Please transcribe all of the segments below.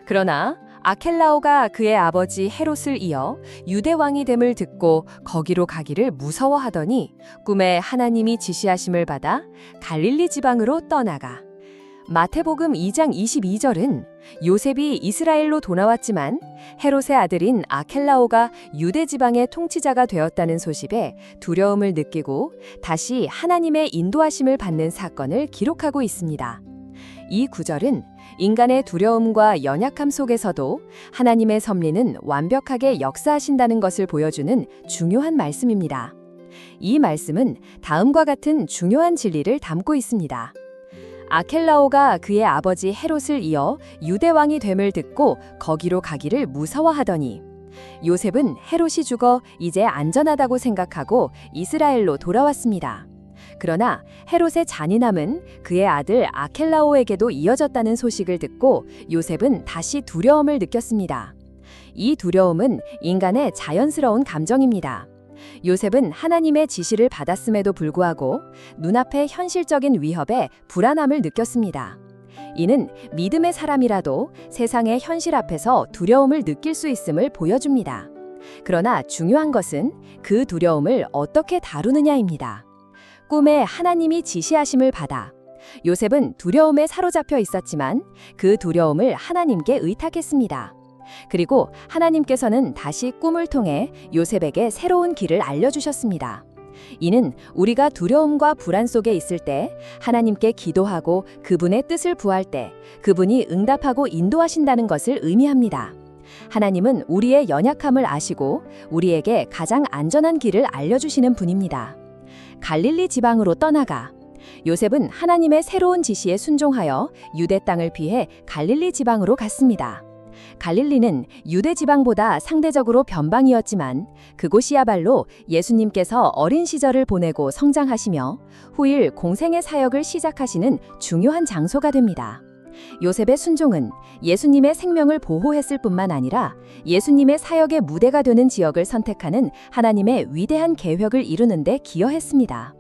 그러나 아켈라오가 그의 아버지 헤롯을 이어 유대 왕이 됨을 듣고 거기로 가기를 무서워하더니 꿈에 하나님이 지시하심을 받아 갈릴리 지방으로 떠나가. 마태복음 2장 22절은 요셉이 이스라엘로 돌아왔지만 헤롯의 아들인 아켈라오가 유대 지방의 통치자가 되었다는 소식에 두려움을 느끼고 다시 하나님의 인도하심을 받는 사건을 기록하고 있습니다. 이 구절은 인간의 두려움과 연약함 속에서도 하나님의 섭리는 완벽하게 역사하신다는 것을 보여주는 중요한 말씀입니다. 이 말씀은 다음과 같은 중요한 진리를 담고 있습니다. 아켈라오가 그의 아버지 헤롯을 이어 유대 왕이 됨을 듣고 거기로 가기를 무서워하더니 요셉은 헤롯이 죽어 이제 안전하다고 생각하고 이스라엘로 돌아왔습니다. 그러나 헤롯의 잔인함은 그의 아들 아켈라오에게도 이어졌다는 소식을 듣고 요셉은 다시 두려움을 느꼈습니다. 이 두려움은 인간의 자연스러운 감정입니다. 요셉은 하나님의 지시를 받았음에도 불구하고 눈앞의 현실적인 위협에 불안함을 느꼈습니다. 이는 믿음의 사람이라도 세상의 현실 앞에서 두려움을 느낄 수 있음을 보여줍니다. 그러나 중요한 것은 그 두려움을 어떻게 다루느냐입니다. 꿈에 하나님이 지시하심을 받아 요셉은 두려움에 사로잡혀 있었지만 그 두려움을 하나님께 의탁했습니다. 그리고 하나님께서는 다시 꿈을 통해 요셉에게 새로운 길을 알려주셨습니다. 이는 우리가 두려움과 불안 속에 있을 때 하나님께 기도하고 그분의 뜻을 구할 때 그분이 응답하고 인도하신다는 것을 의미합니다. 하나님은 우리의 연약함을 아시고 우리에게 가장 안전한 길을 알려주시는 분입니다. 갈릴리 지방으로 떠나가. 요셉은 하나님의 새로운 지시에 순종하여 유대 땅을 피해 갈릴리 지방으로 갔습니다. 갈릴리는 유대 지방보다 상대적으로 변방이었지만 그곳이야말로 예수님께서 어린 시절을 보내고 성장하시며 후일 공생의 사역을 시작하시는 중요한 장소가 됩니다. 요셉의 순종은 예수님의 생명을 보호했을 뿐만 아니라 예수님의 사역의 무대가 되는 지역을 선택하는 하나님의 위대한 계획을 이루는 데 기여했습니다.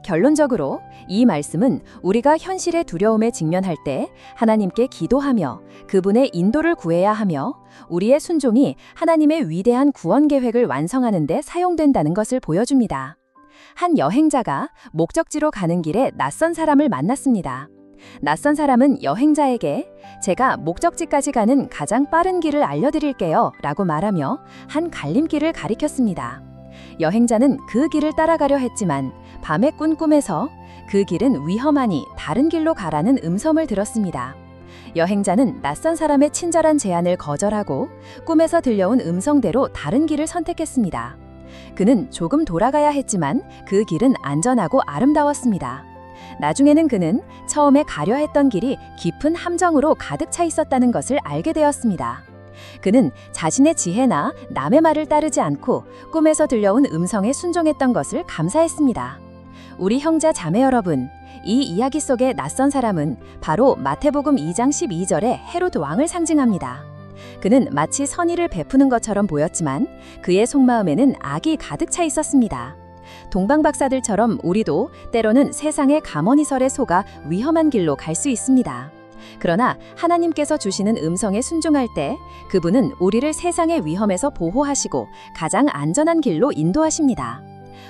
결론적으로 이 말씀은 우리가 현실의 두려움에 직면할 때 하나님께 기도하며 그분의 인도를 구해야 하며 우리의 순종이 하나님의 위대한 구원 계획을 완성하는 데 사용된다는 것을 보여줍니다. 한 여행자가 목적지로 가는 길에 낯선 사람을 만났습니다. 낯선 사람은 여행자에게 제가 목적지까지 가는 가장 빠른 길을 알려드릴게요 라고 말하며 한 갈림길을 가리켰습니다. 여행자는 그 길을 따라가려 했지만 밤에 꾼 꿈에서 그 길은 위험하니 다른 길로 가라는 음성을 들었습니다. 여행자는 낯선 사람의 친절한 제안을 거절하고 꿈에서 들려온 음성대로 다른 길을 선택했습니다. 그는 조금 돌아가야 했지만 그 길은 안전하고 아름다웠습니다. 나중에는 그는 처음에 가려 했던 길이 깊은 함정으로 가득 차 있었다는 것을 알게 되었습니다. 그는 자신의 지혜나 남의 말을 따르지 않고 꿈에서 들려온 음성에 순종했던 것을 감사했습니다. 우리 형제 자매 여러분, 이 이야기 속의 낯선 사람은 바로 마태복음 2장 12절의 헤롯 왕을 상징합니다. 그는 마치 선의를 베푸는 것처럼 보였지만 그의 속마음에는 악이 가득 차 있었습니다. 동방박사들처럼 우리도 때로는 세상의 가머니설에 속아 위험한 길로 갈 수 있습니다. 그러나 하나님께서 주시는 음성에 순종할 때 그분은 우리를 세상의 위험에서 보호하시고 가장 안전한 길로 인도하십니다.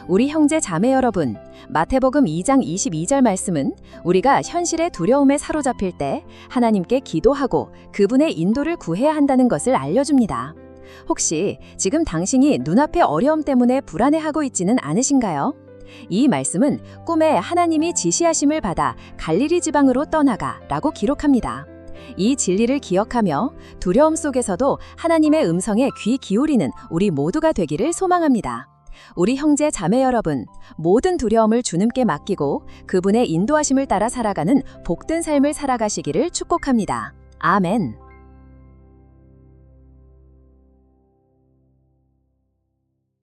우리 형제 자매 여러분, 마태복음 2장 22절 말씀은 우리가 현실의 두려움에 사로잡힐 때 하나님께 기도하고 그분의 인도를 구해야 한다는 것을 알려줍니다. 혹시 지금 당신이 눈앞의 어려움 때문에 불안해하고 있지는 않으신가요? 이 말씀은 꿈에 하나님이 지시하심을 받아 갈릴리 지방으로 떠나가 라고 기록합니다. 이 진리를 기억하며 두려움 속에서도 하나님의 음성에 귀 기울이는 우리 모두가 되기를 소망합니다. 우리 형제 자매 여러분, 모든 두려움을 주님께 맡기고 그분의 인도하심을 따라 살아가는 복된 삶을 살아가시기를 축복합니다. 아멘.